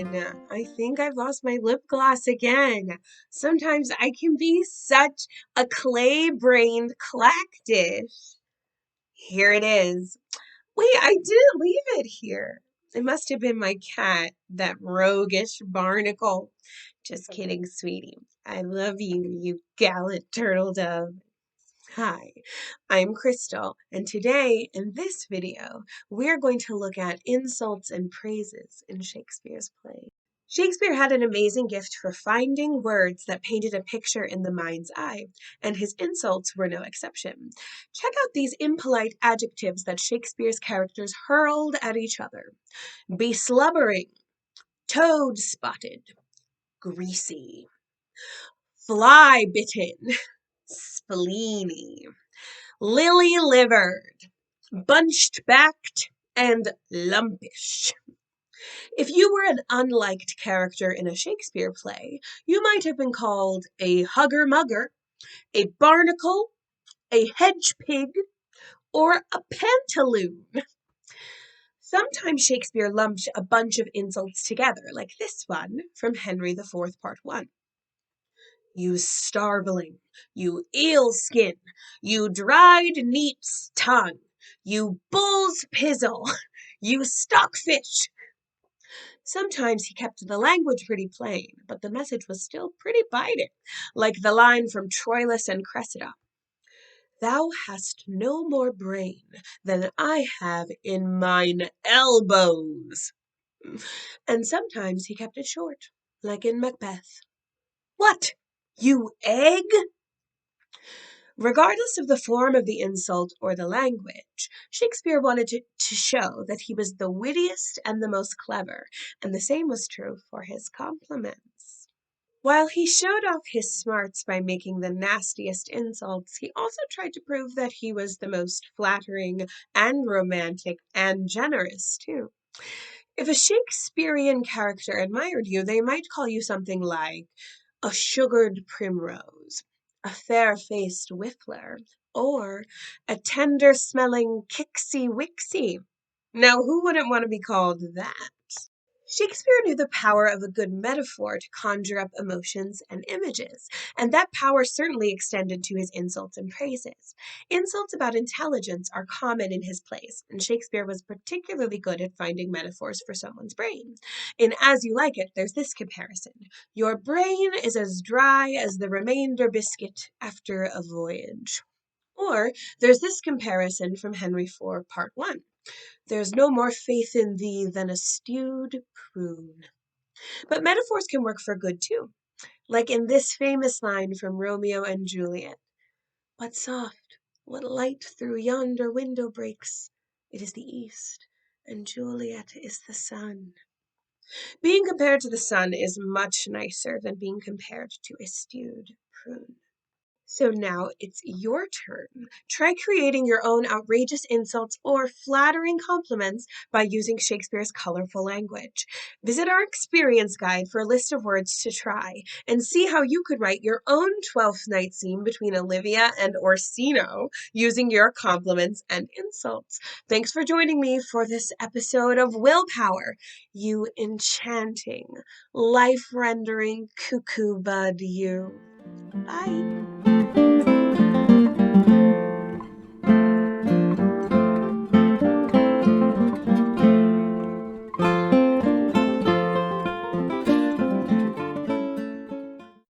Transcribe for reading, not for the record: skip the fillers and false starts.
on. I think I've lost my lip gloss again. Sometimes I can be such a clay-brained clackdish. Here it is. Wait, I didn't leave it here. It must have been my cat, that roguish barnacle. Just kidding, sweetie. I love you, you gallant turtle dove. Hi, I'm Crystal, and today in this video, we're going to look at insults and praises in Shakespeare's play. Shakespeare had an amazing gift for finding words that painted a picture in the mind's eye, and his insults were no exception. Check out these impolite adjectives that Shakespeare's characters hurled at each other. Beslubbering, toad-spotted, greasy, fly-bitten, spleeny, lily-livered, bunched-backed, and lumpish. If you were an unliked character in a Shakespeare play, you might have been called a hugger-mugger, a barnacle, a hedge pig, or a pantaloon. Sometimes Shakespeare lumped a bunch of insults together, like this one from Henry IV, Part 1. You starveling, you eel-skin, you dried neat's tongue, you bull's pizzle, you stockfish. Sometimes he kept the language pretty plain, but the message was still pretty biting, like the line from Troilus and Cressida. Thou hast no more brain than I have in mine elbows. And sometimes he kept it short, like in Macbeth. What, you egg? Regardless of the form of the insult or the language, Shakespeare wanted to show that he was the wittiest and the most clever, and the same was true for his compliments. While he showed off his smarts by making the nastiest insults, he also tried to prove that he was the most flattering and romantic and generous, too. If a Shakespearean character admired you, they might call you something like a sugared primrose, a fair-faced whiffler, or a tender-smelling kixie-wixie. Now, who wouldn't want to be called that? Shakespeare knew the power of a good metaphor to conjure up emotions and images, and that power certainly extended to his insults and praises. Insults about intelligence are common in his plays, and Shakespeare was particularly good at finding metaphors for someone's brain. In As You Like It, there's this comparison. Your brain is as dry as the remainder biscuit after a voyage. Or there's this comparison from Henry IV, Part 1. There's no more faith in thee than a stewed prune. But metaphors can work for good too, like in this famous line from Romeo and Juliet. But soft, what light through yonder window breaks? It is the east, and Juliet is the sun. Being compared to the sun is much nicer than being compared to a stewed prune. So now it's your turn. Try creating your own outrageous insults or flattering compliments by using Shakespeare's colorful language. Visit our experience guide for a list of words to try and see how you could write your own 12th night scene between Olivia and Orsino using your compliments and insults. Thanks for joining me for this episode of Willpower, you enchanting, life-rendering cuckoo bud you. Bye.